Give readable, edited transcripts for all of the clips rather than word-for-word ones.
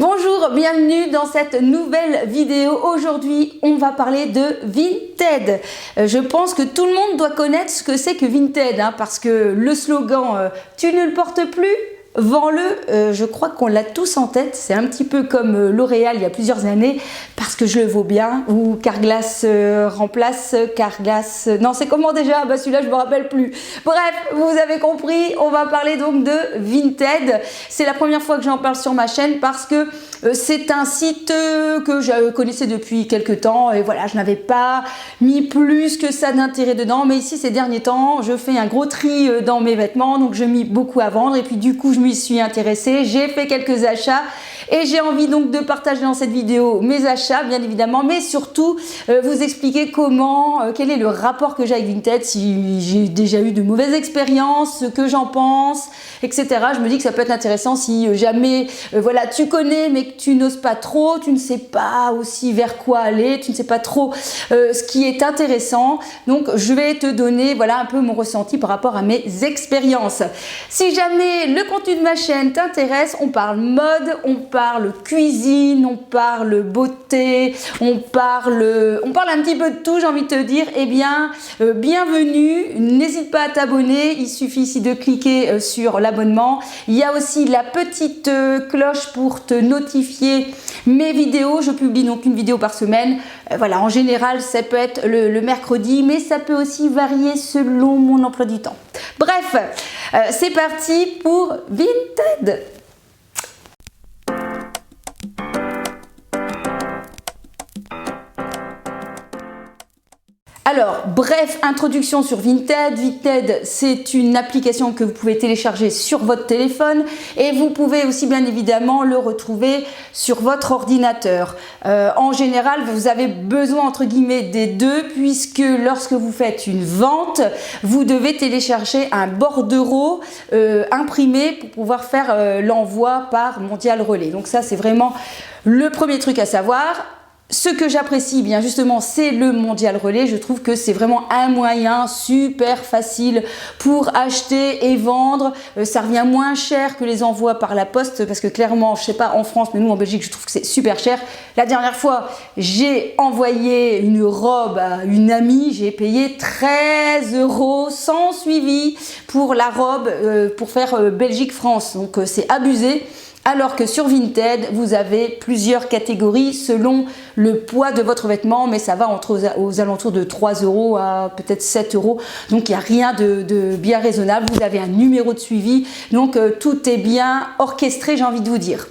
Bonjour, bienvenue dans cette nouvelle vidéo. Aujourd'hui, on va parler de Vinted. Je pense que tout le monde doit connaître ce que c'est que Vinted, parce que le slogan « Tu ne le portes plus ?» vends-le, je crois qu'on l'a tous en tête. C'est un petit peu comme L'Oréal il y a plusieurs années, parce que je le vaux bien, ou Carglass remplace Carglass. Non, c'est comment déjà? Celui-là, je me rappelle plus. Bref, vous avez compris, on va parler donc de Vinted. C'est la première fois que j'en parle sur ma chaîne parce que c'est un site que je connaissais depuis quelques temps et voilà, je n'avais pas mis plus que ça d'intérêt dedans. Mais ici, ces derniers temps, je fais un gros tri dans mes vêtements, donc je mis beaucoup à vendre et puis du coup, je m'y suis intéressée, j'ai fait quelques achats et j'ai envie donc de partager dans cette vidéo mes achats bien évidemment, mais surtout vous expliquer comment, quel est le rapport que j'ai avec Vinted, si j'ai déjà eu de mauvaises expériences, ce que j'en pense, etc. Je me dis que ça peut être intéressant si jamais voilà, tu connais mais que tu n'oses pas trop, tu ne sais pas aussi vers quoi aller, tu ne sais pas trop ce qui est intéressant. Donc je vais te donner voilà un peu mon ressenti par rapport à mes expériences. Si jamais le contenu de ma chaîne t'intéresse, on parle mode, on parle cuisine, on parle beauté, on parle un petit peu de tout, j'ai envie de te dire. Eh bien, bienvenue, n'hésite pas à t'abonner, il suffit ici de cliquer sur l'abonnement. Il y a aussi la petite cloche pour te notifier mes vidéos. Je publie donc une vidéo par semaine. Voilà, en général, ça peut être le mercredi, mais ça peut aussi varier selon mon emploi du temps. Bref, c'est parti pour Vinted. Alors, bref, introduction sur Vinted. Vinted, c'est une application que vous pouvez télécharger sur votre téléphone et vous pouvez aussi bien évidemment le retrouver sur votre ordinateur. En général, vous avez besoin entre guillemets des deux puisque lorsque vous faites une vente, vous devez télécharger un bordereau imprimé pour pouvoir faire l'envoi par Mondial Relais. Donc ça, c'est vraiment le premier truc à savoir. Ce que j'apprécie bien justement, c'est le Mondial Relais. Je trouve que c'est vraiment un moyen super facile pour acheter et vendre. Ça revient moins cher que les envois par la poste parce que clairement, je sais pas en France, mais nous en Belgique, je trouve que c'est super cher. La dernière fois, j'ai envoyé une robe à une amie. J'ai payé 13 € sans suivi pour la robe pour faire Belgique-France. Donc c'est abusé. Alors que sur Vinted, vous avez plusieurs catégories selon le poids de votre vêtement, mais ça va aux alentours de 3 € à peut-être 7 €. Donc il n'y a rien de bien raisonnable. Vous avez un numéro de suivi, donc tout est bien orchestré, j'ai envie de vous dire.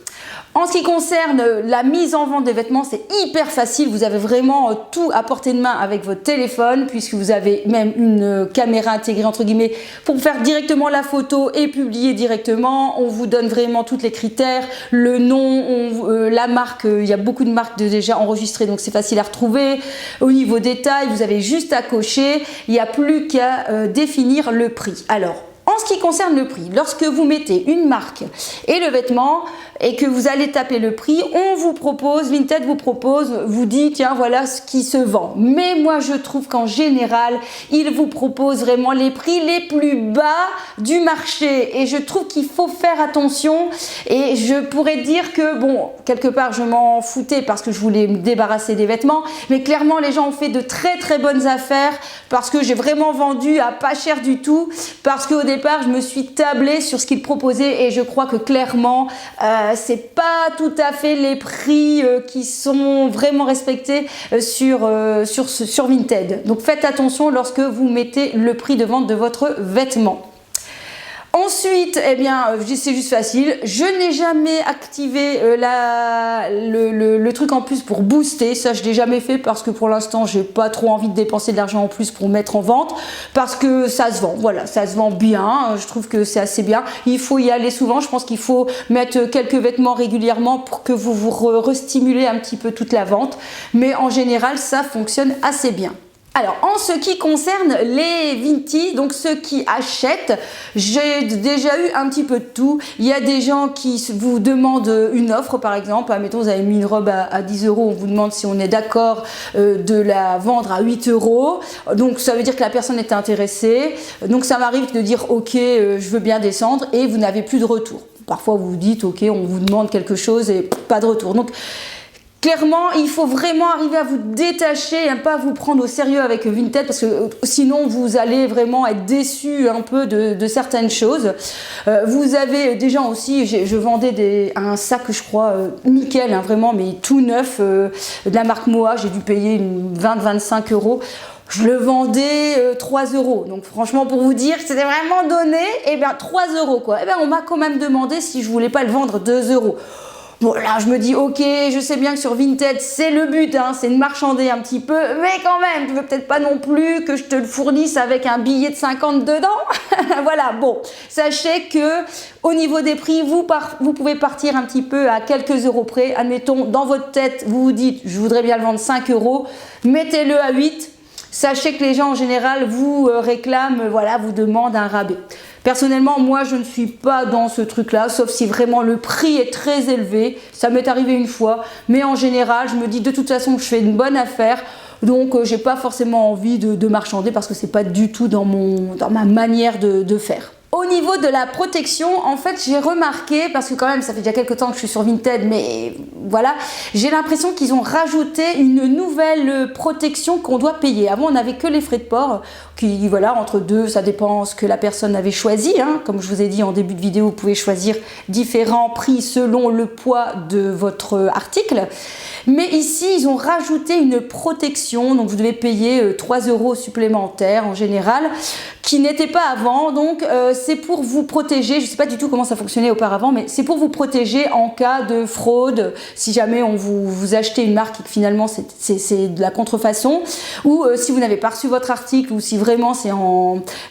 En ce qui concerne la mise en vente des vêtements, c'est hyper facile. Vous avez vraiment tout à portée de main avec votre téléphone puisque vous avez même une caméra intégrée entre guillemets pour faire directement la photo et publier directement. On vous donne vraiment tous les critères, le nom, la marque. Il y a beaucoup de marques déjà enregistrées donc c'est facile à retrouver. Au niveau détail, vous avez juste à cocher. Il n'y a plus qu'à définir le prix. Alors, en ce qui concerne le prix, lorsque vous mettez une marque et le vêtement et que vous allez taper le prix, on vous propose, Vinted vous propose, vous dit tiens voilà ce qui se vend. Mais moi je trouve qu'en général, il vous propose vraiment les prix les plus bas du marché et je trouve qu'il faut faire attention et je pourrais dire que bon, quelque part je m'en foutais parce que je voulais me débarrasser des vêtements, mais clairement les gens ont fait de très bonnes affaires parce que j'ai vraiment vendu à pas cher du tout parce qu'au départ je me suis tablée sur ce qu'ils proposaient et je crois que clairement c'est pas tout à fait les prix qui sont vraiment respectés sur Vinted. Donc faites attention lorsque vous mettez le prix de vente de votre vêtement. Ensuite, eh bien, c'est juste facile. Je n'ai jamais activé le truc en plus pour booster. Ça, je l'ai jamais fait parce que pour l'instant, j'ai pas trop envie de dépenser de l'argent en plus pour mettre en vente parce que ça se vend. Voilà, ça se vend bien. Je trouve que c'est assez bien. Il faut y aller souvent. Je pense qu'il faut mettre quelques vêtements régulièrement pour que vous vous restimulez un petit peu toute la vente. Mais en général, ça fonctionne assez bien. Alors, en ce qui concerne les Vinted, donc ceux qui achètent, j'ai déjà eu un petit peu de tout. Il y a des gens qui vous demandent une offre, par exemple. Admettons, vous avez mis une robe à 10 €, on vous demande si on est d'accord de la vendre à 8 €. Donc, ça veut dire que la personne est intéressée. Donc, ça m'arrive de dire, ok, je veux bien descendre et vous n'avez plus de retour. parfois vous vous dites ok, on vous demande quelque chose et pas de retour. Donc clairement, il faut vraiment arriver à vous détacher et à ne pas vous prendre au sérieux avec Vinted parce que sinon vous allez vraiment être déçu un peu de certaines choses. Vous avez déjà aussi, je vendais un sac, je crois, nickel, hein, vraiment, mais tout neuf, de la marque Moa, j'ai dû payer 20-25 euros. Je le vendais 3 euros. Donc franchement, pour vous dire, c'était vraiment donné, et bien 3 euros quoi. Et bien on m'a quand même demandé si je voulais pas le vendre 2 euros. Bon là je me dis ok, je sais bien que sur Vinted c'est le but, hein, c'est de marchander un petit peu, mais quand même, tu veux peut-être pas non plus que je te le fournisse avec un billet de 50 dedans. Voilà, bon, sachez que au niveau des prix, vous pouvez partir un petit peu à quelques euros près. Admettons, dans votre tête, vous vous dites je voudrais bien le vendre 5 euros, mettez-le à 8. Sachez que les gens en général vous réclament, voilà, vous demandent un rabais. Personnellement, moi, je ne suis pas dans ce truc-là, sauf si vraiment le prix est très élevé. Ça m'est arrivé une fois, mais en général, je me dis de toute façon, je fais une bonne affaire. Donc, j'ai pas forcément envie de marchander parce que c'est pas du tout dans ma manière de faire. Au niveau de la protection, en fait, j'ai remarqué, parce que quand même, ça fait déjà quelques temps que je suis sur Vinted, mais voilà, j'ai l'impression qu'ils ont rajouté une nouvelle protection qu'on doit payer. Avant, on n'avait que les frais de port, qui, voilà, entre deux, ça dépend ce que la personne avait choisi. Hein. Comme je vous ai dit en début de vidéo, vous pouvez choisir différents prix selon le poids de votre article. Mais ici, ils ont rajouté une protection, donc vous devez payer 3 euros supplémentaires en général, qui n'était pas avant. Donc c'est pour vous protéger, je ne sais pas du tout comment ça fonctionnait auparavant, mais c'est pour vous protéger en cas de fraude, si jamais vous achetez une marque et que finalement c'est de la contrefaçon, ou si vous n'avez pas reçu votre article, ou si vraiment c'est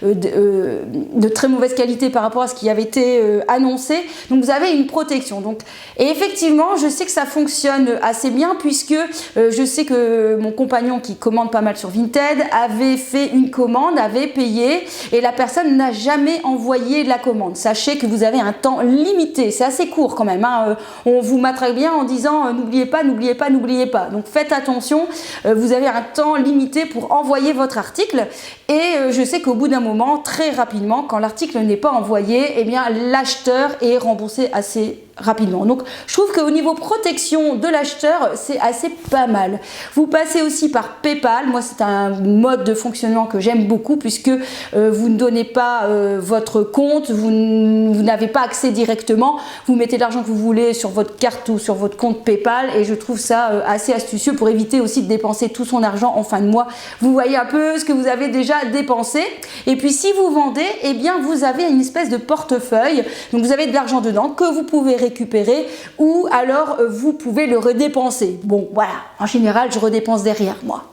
de très mauvaise qualité par rapport à ce qui avait été annoncé. Donc vous avez une protection. Donc, et effectivement, je sais que ça fonctionne assez bien, puisque je sais que mon compagnon qui commande pas mal sur Vinted avait fait une commande, avait payé, et la personne n'a jamais envoyé la commande. Sachez que vous avez un temps limité, c'est assez court quand même, hein. On vous matraque bien en disant n'oubliez pas, n'oubliez pas, n'oubliez pas. Donc faites attention, vous avez un temps limité pour envoyer votre article, et je sais qu'au bout d'un moment, très rapidement, quand l'article n'est pas envoyé, eh bien l'acheteur est remboursé assez rapidement. Donc je trouve qu'au niveau protection de l'acheteur, c'est assez pas mal. Vous passez aussi par PayPal. Moi, c'est un mode de fonctionnement que j'aime beaucoup, puisque vous ne donnez pas votre compte, vous n'avez pas accès directement, vous mettez l'argent que vous voulez sur votre carte ou sur votre compte PayPal, et je trouve ça assez astucieux pour éviter aussi de dépenser tout son argent en fin de mois. Vous voyez un peu ce que vous avez déjà dépensé, et puis si vous vendez, eh bien vous avez une espèce de portefeuille, donc vous avez de l'argent dedans que vous pouvez récupérer, ou alors vous pouvez le redépenser. Bon voilà, en général je redépense derrière moi.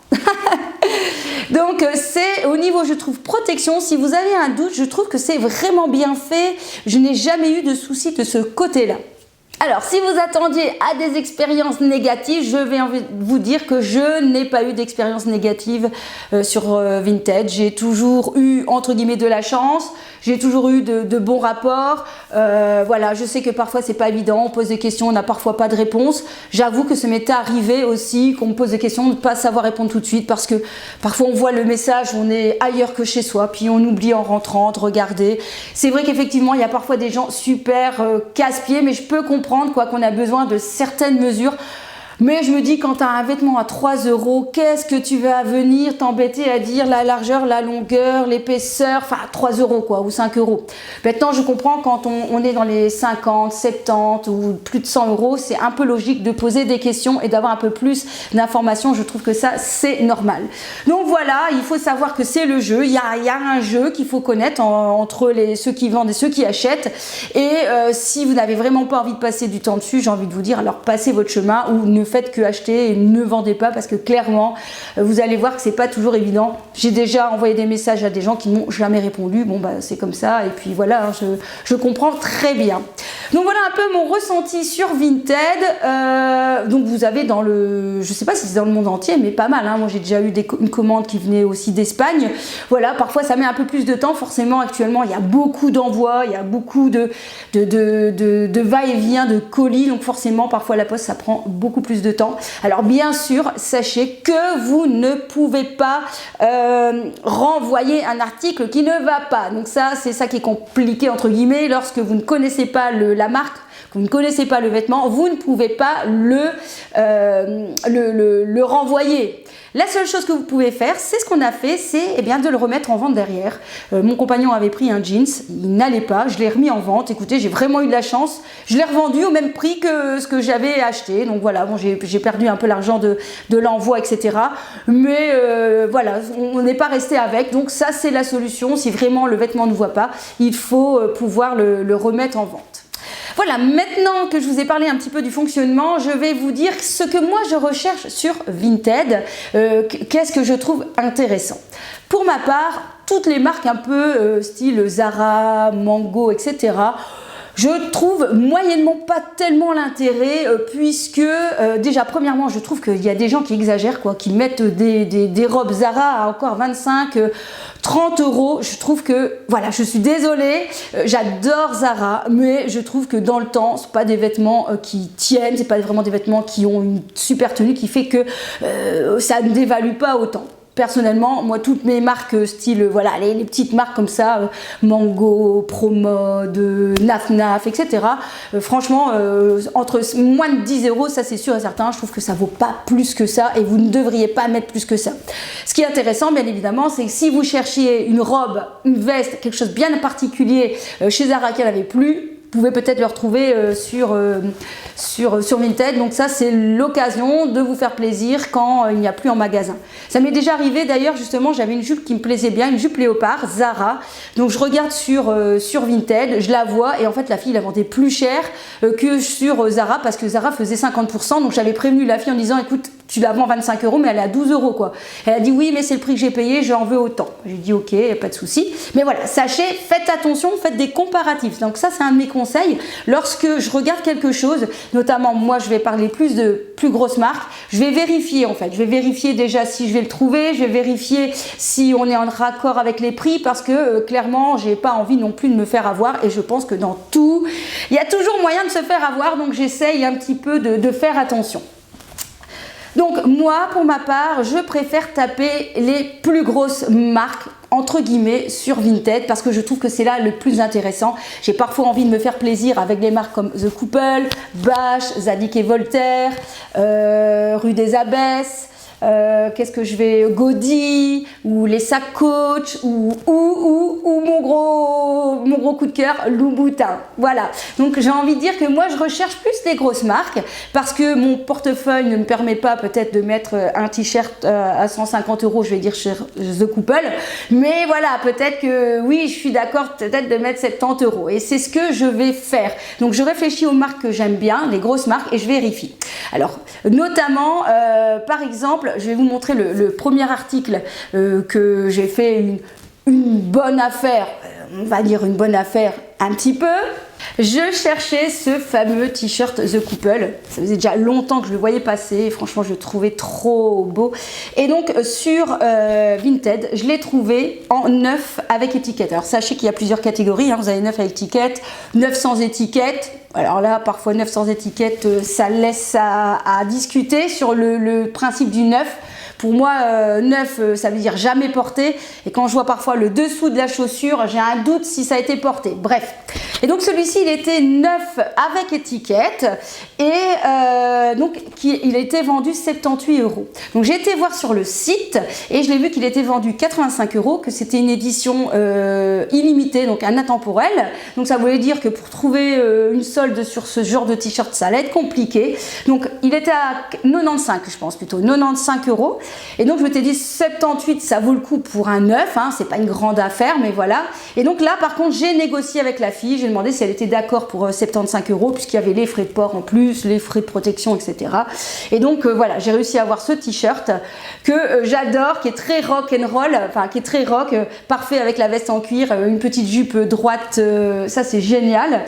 Donc c'est au niveau, je trouve, protection. Si vous avez un doute, je trouve que c'est vraiment bien fait. Je n'ai jamais eu de soucis de ce côté-là. Alors, si vous attendiez à des expériences négatives, je vais vous dire que je n'ai pas eu d'expérience négative sur Vinted. J'ai toujours eu, entre guillemets, de la chance. J'ai toujours eu de bons rapports. Voilà, je sais que parfois c'est pas évident, on pose des questions, on n'a parfois pas de réponse. J'avoue que ça m'est arrivé aussi qu'on me pose des questions, de ne pas savoir répondre tout de suite, parce que parfois on voit le message, on est ailleurs que chez soi, puis on oublie en rentrant de regarder. C'est vrai qu'effectivement il y a parfois des gens super casse-pieds, mais je peux comprendre quoi, qu'on a besoin de certaines mesures. Mais je me dis, quand tu as un vêtement à 3 euros, qu'est-ce que tu vas venir t'embêter à dire la largeur, la longueur, l'épaisseur, enfin 3 euros quoi, ou 5 euros. Maintenant, je comprends quand on est dans les 50, 70 ou plus de 100 euros, c'est un peu logique de poser des questions et d'avoir un peu plus d'informations. Je trouve que ça, c'est normal. Donc voilà, il faut savoir que c'est le jeu. Il y a un jeu qu'il faut connaître entre ceux qui vendent et ceux qui achètent. Et si vous n'avez vraiment pas envie de passer du temps dessus, j'ai envie de vous dire, alors passez votre chemin, ou ne faites que acheter et ne vendez pas, parce que clairement vous allez voir que c'est pas toujours évident. J'ai déjà envoyé des messages à des gens qui n'ont jamais répondu. Bon bah c'est comme ça, et puis voilà, hein, je comprends très bien. Donc voilà un peu mon ressenti sur Vinted. Donc vous avez dans le, je sais pas si c'est dans le monde entier, mais pas mal, hein. Moi j'ai déjà eu une commande qui venait aussi d'Espagne. Voilà, parfois ça met un peu plus de temps. Forcément actuellement il y a beaucoup d'envois, il y a beaucoup de va-et-vient de colis, donc forcément parfois la poste ça prend beaucoup plus plus de temps. Alors bien sûr, sachez que vous ne pouvez pas renvoyer un article qui ne va pas. Donc ça, c'est ça qui est compliqué entre guillemets. Lorsque vous ne connaissez pas la marque, vous ne connaissez pas le vêtement, vous ne pouvez pas le renvoyer. La seule chose que vous pouvez faire, c'est ce qu'on a fait, c'est bien de le remettre en vente derrière. Mon compagnon avait pris un jeans, il n'allait pas, je l'ai remis en vente. Écoutez, j'ai vraiment eu de la chance. Je l'ai revendu au même prix que ce que j'avais acheté. Donc voilà, bon, j'ai perdu un peu l'argent de l'envoi, etc. Mais voilà, on n'est pas resté avec. Donc ça, c'est la solution. Si vraiment le vêtement ne voit pas, il faut pouvoir le remettre en vente. Voilà, maintenant que je vous ai parlé un petit peu du fonctionnement, je vais vous dire ce que moi je recherche sur Vinted, qu'est-ce que je trouve intéressant. Pour ma part, toutes les marques un peu style Zara, Mango, etc., je trouve moyennement pas tellement l'intérêt puisque déjà premièrement je trouve qu'il y a des gens qui exagèrent quoi, qui mettent des robes Zara à encore 25 30 euros. Je trouve que voilà, je suis désolée, j'adore Zara, mais je trouve que dans le temps c'est pas des vêtements qui tiennent, c'est pas vraiment des vêtements qui ont une super tenue qui fait que ça ne dévalue pas autant. Personnellement, moi, toutes mes marques style, voilà, les petites marques comme ça, Mango, Promode, Naf Naf, etc. Franchement, entre moins de 10 euros, ça c'est sûr et certain, je trouve que ça vaut pas plus que ça et vous ne devriez pas mettre plus que ça. Ce qui est intéressant, bien évidemment, c'est que si vous cherchiez une robe, une veste, quelque chose de bien particulier chez Zara qui n'avait plus, vous pouvez peut-être le retrouver sur Vinted. Donc ça, c'est l'occasion de vous faire plaisir quand il n'y a plus en magasin. Ça m'est déjà arrivé d'ailleurs, justement, j'avais une jupe qui me plaisait bien, une jupe léopard, Zara. Donc je regarde sur Vinted, je la vois et en fait la fille la vendait plus cher que sur Zara parce que Zara faisait 50%. Donc j'avais prévenu la fille en disant écoute, tu la vends 25 euros mais elle est à 12 euros quoi. Elle a dit oui mais c'est le prix que j'ai payé, j'en veux autant. J'ai dit ok, pas de souci. Mais voilà, sachez, faites attention, faites des comparatifs. Donc ça c'est un de mes conseils. Lorsque je regarde quelque chose, notamment moi je vais parler plus de plus grosses marques, je vais vérifier en fait. Je vais vérifier déjà si je vais le trouver, je vais vérifier si on est en raccord avec les prix parce que clairement j'ai pas envie non plus de me faire avoir et je pense que dans tout, il y a toujours moyen de se faire avoir donc j'essaye un petit peu de faire attention. Donc moi, pour ma part, je préfère taper les plus grosses marques entre guillemets sur Vinted parce que je trouve que c'est là le plus intéressant. J'ai parfois envie de me faire plaisir avec des marques comme The Couple, Bash, Zadig et Voltaire, Rue des Abbesses. Qu'est-ce que je vais Gaudi ou les sacs Coach ou mon gros coup de cœur Louboutin. Voilà, donc j'ai envie de dire que moi je recherche plus les grosses marques parce que mon portefeuille ne me permet pas peut-être de mettre un t-shirt à 150 euros, je vais dire chez The Couple, mais voilà, peut-être que oui, je suis d'accord peut-être de mettre 70 euros et c'est ce que je vais faire. Donc je réfléchis aux marques que j'aime bien, les grosses marques, et je vérifie. Alors notamment par exemple, je vais vous montrer le premier article que j'ai fait une bonne affaire, on va dire une bonne affaire un petit peu. Je cherchais ce fameux t-shirt The Couple, ça faisait déjà longtemps que je le voyais passer, franchement je le trouvais trop beau. Et donc sur Vinted, je l'ai trouvé en neuf avec étiquette. Alors sachez qu'il y a plusieurs catégories, hein. Vous avez neuf avec étiquette, neuf sans étiquette. Alors là, parfois 9 sans étiquette, ça laisse à discuter sur le principe du neuf. Pour moi, neuf, ça veut dire jamais porté. Et quand je vois parfois le dessous de la chaussure, j'ai un doute si ça a été porté. Bref. Et donc celui-ci, il était neuf avec étiquette. Et donc, il a été vendu 78 euros. Donc j'ai été voir sur le site et je l'ai vu qu'il était vendu 85 euros, que c'était une édition illimitée, donc un intemporel. Donc ça voulait dire que pour trouver une solde sur ce genre de t-shirt, ça allait être compliqué. Donc il était à 95, je pense plutôt, 95 euros. Et donc je m'étais dit 78, ça vaut le coup pour un neuf, hein, c'est pas une grande affaire, mais voilà. Et donc là, par contre, j'ai négocié avec la fille, j'ai demandé si elle était d'accord pour 75 euros, puisqu'il y avait les frais de port en plus, les frais de protection, etc. Et donc voilà, j'ai réussi à avoir ce t-shirt que j'adore, qui est très rock and roll, enfin qui est très rock, parfait avec la veste en cuir, une petite jupe droite, ça c'est génial.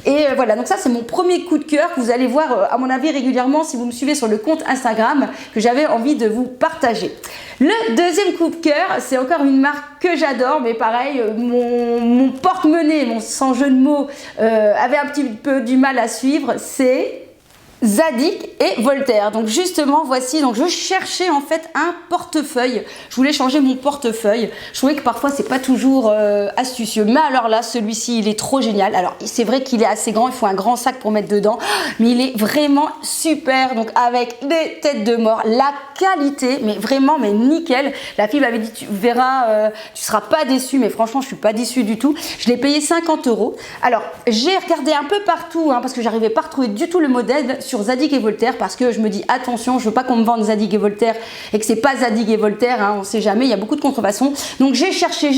Et voilà, donc ça c'est mon premier coup de cœur que vous allez voir à mon avis régulièrement si vous me suivez sur le compte Instagram, que j'avais envie de vous partager. Le deuxième coup de cœur, c'est encore une marque que j'adore, mais pareil, mon porte-monnaie, sans jeu de mots, avait un petit peu du mal à suivre, c'est Zadig et Voltaire. Donc justement voici, donc je cherchais en fait un portefeuille. Je voulais changer mon portefeuille. Je trouvais que parfois c'est pas toujours astucieux. Mais alors là, celui-ci il est trop génial. Alors c'est vrai qu'il est assez grand, il faut un grand sac pour mettre dedans. Mais il est vraiment super. Donc avec des têtes de mort, la qualité, mais vraiment mais nickel. La fille m'avait dit tu verras, tu seras pas déçu. Mais franchement je suis pas déçue du tout. Je l'ai payé 50 €. Alors j'ai regardé un peu partout parce que j'arrivais pas à retrouver du tout le modèle sur Zadig et Voltaire, parce que je me dis attention, je veux pas qu'on me vende Zadig et Voltaire et que c'est pas Zadig et Voltaire, on sait jamais, il y a beaucoup de contrefaçons. Donc j'ai cherché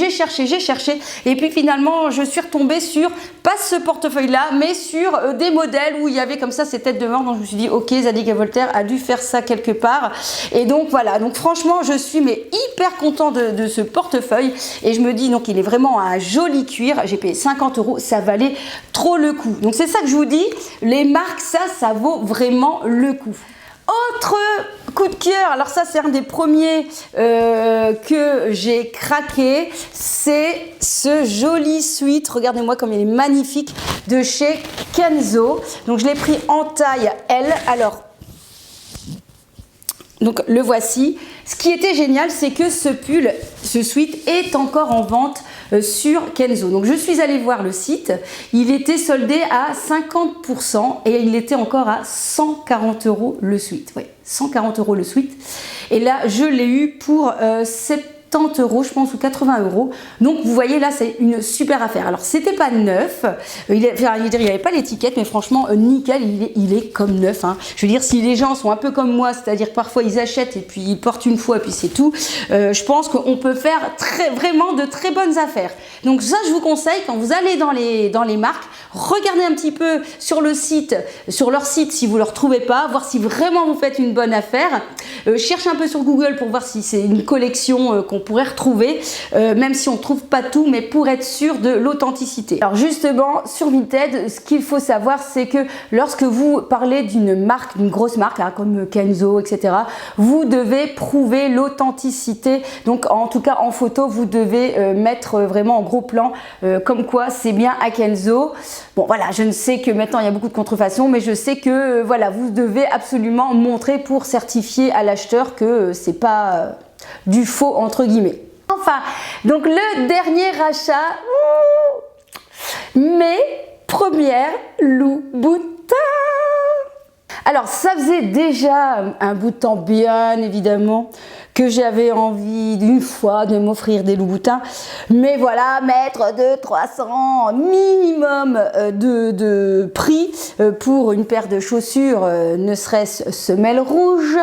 et puis finalement je suis retombée sur pas ce portefeuille là, mais sur des modèles où il y avait comme ça ces têtes de mort. Donc je me suis dit ok, Zadig et Voltaire a dû faire ça quelque part, et donc voilà. Donc franchement je suis mais hyper content de ce portefeuille, et je me dis donc il est vraiment un joli cuir. J'ai payé 50 €, ça valait trop le coup. Donc c'est ça que je vous dis, les marques ça vaut vraiment le coup. Autre coup de cœur, alors ça c'est un des premiers que j'ai craqué, c'est ce joli sweat, regardez-moi comme il est magnifique, de chez Kenzo. Donc je l'ai pris en taille L. Alors donc le voici. Ce qui était génial, c'est que ce pull, ce sweat est encore en vente sur Kenzo. Donc je suis allée voir le site, il était soldé à 50% et il était encore à 140 € le sweat. Oui, 140 € le sweat. Et là, je l'ai eu pour 70 €, je pense, ou 80 €. Donc vous voyez là, c'est une super affaire. Alors c'était pas neuf, il n'y avait pas l'étiquette, mais franchement nickel, il est comme neuf. Je veux dire, si les gens sont un peu comme moi, c'est-à-dire que parfois ils achètent et puis ils portent une fois et puis c'est tout, je pense qu'on peut faire vraiment de très bonnes affaires. Donc ça, je vous conseille, quand vous allez dans les marques, regardez un petit peu sur le site, sur leur site si vous ne le retrouvez pas, voir si vraiment vous faites une bonne affaire. Cherchez un peu sur Google pour voir si c'est une collection qu'on pourrait retrouver, même si on ne trouve pas tout, mais pour être sûr de l'authenticité. Alors justement, sur Vinted, ce qu'il faut savoir, c'est que lorsque vous parlez d'une marque, d'une grosse marque, comme Kenzo, etc., vous devez prouver l'authenticité. Donc en tout cas en photo, vous devez mettre vraiment en gros plan, comme quoi c'est bien à Kenzo. Bon voilà, je ne sais que maintenant il y a beaucoup de contrefaçons, mais je sais que voilà, vous devez absolument montrer pour certifier à l'acheteur que c'est pas du faux entre guillemets. Enfin, donc le dernier achat, mes premières Louboutin. Alors ça faisait déjà un bout de temps, bien évidemment, que j'avais envie d'une fois de m'offrir des Louboutins, mais voilà, mettre de 300 minimum de prix pour une paire de chaussures, ne serait-ce semelle rouge,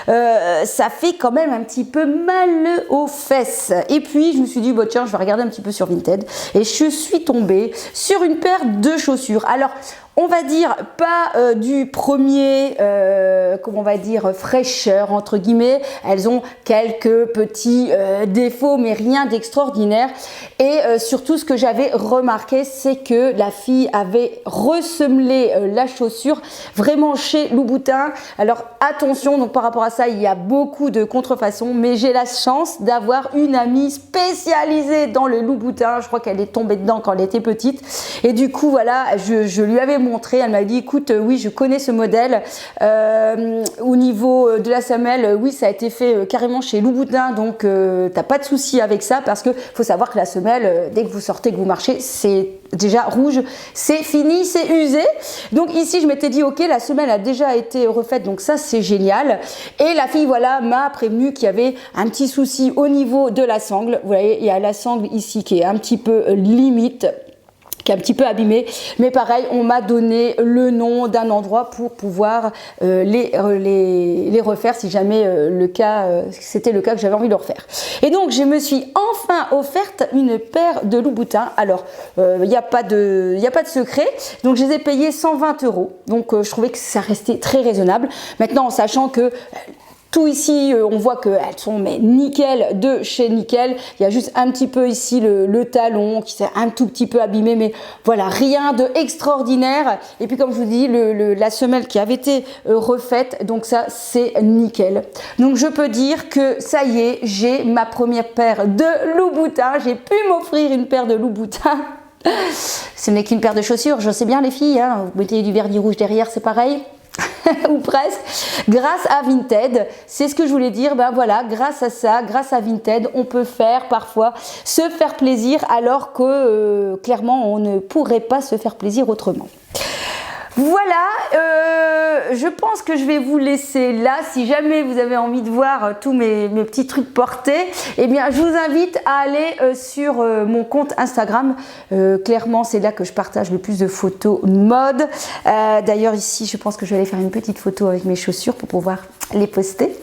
ça fait quand même un petit peu mal aux fesses. Et puis je me suis dit, bon, tiens, je vais regarder un petit peu sur Vinted, et je suis tombée sur une paire de chaussures. Alors on va dire pas du premier, comment on va dire, fraîcheur entre guillemets. Elles ont quelques petits défauts, mais rien d'extraordinaire. Et surtout, ce que j'avais remarqué, c'est que la fille avait ressemelé la chaussure vraiment chez Louboutin. Alors attention, donc par rapport à ça, il y a beaucoup de contrefaçons, mais j'ai la chance d'avoir une amie spécialisée dans le Louboutin. Je crois qu'elle est tombée dedans quand elle était petite. Et du coup, voilà, je lui avais montré, elle m'a dit écoute, oui, je connais ce modèle, au niveau de la semelle, oui, ça a été fait carrément chez Louboutin, donc t'as pas de souci avec ça, parce que faut savoir que la semelle, dès que vous sortez, que vous marchez, c'est déjà rouge, c'est fini, c'est usé. Donc ici je m'étais dit ok, la semelle a déjà été refaite, donc ça c'est génial. Et la fille, voilà, m'a prévenu qu'il y avait un petit souci au niveau de la sangle. Vous voyez, il y a la sangle ici qui est un petit peu limite, qui est un petit peu abîmé, mais pareil, on m'a donné le nom d'un endroit pour pouvoir les refaire si jamais c'était le cas que j'avais envie de le refaire. Et donc je me suis enfin offerte une paire de Louboutin. Alors il n'y a pas de secret, donc je les ai payés 120 €, donc je trouvais que ça restait très raisonnable. Maintenant, en sachant que tout ici, on voit qu'elles sont mais nickel de chez nickel. Il y a juste un petit peu ici le talon qui s'est un tout petit peu abîmé, mais voilà, rien de extraordinaire. Et puis comme je vous dis, la semelle qui avait été refaite, donc ça c'est nickel. Donc je peux dire que ça y est, j'ai ma première paire de Louboutin. J'ai pu m'offrir une paire de Louboutin. Ce n'est qu'une paire de chaussures, je sais bien les filles, hein, vous mettez du vernis rouge derrière, c'est pareil. ou presque, grâce à Vinted. C'est ce que je voulais dire. Ben voilà, grâce à ça, grâce à Vinted, on peut faire parfois se faire plaisir alors que clairement on ne pourrait pas se faire plaisir autrement. Voilà, je pense que je vais vous laisser là. Si jamais vous avez envie de voir tous mes petits trucs portés, eh bien je vous invite à aller sur mon compte Instagram. Clairement, c'est là que je partage le plus de photos mode. D'ailleurs ici, je pense que je vais aller faire une petite photo avec mes chaussures pour pouvoir les poster.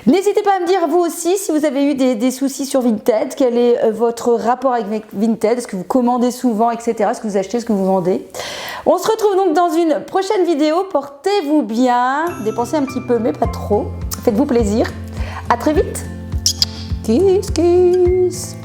N'hésitez pas à me dire vous aussi si vous avez eu des soucis sur Vinted, quel est votre rapport avec Vinted, est-ce que vous commandez souvent, etc. Est-ce que vous achetez, est-ce que vous vendez. On se retrouve donc dans une prochaine vidéo, portez-vous bien, dépensez un petit peu mais pas trop, faites-vous plaisir, à très vite, kiss kiss.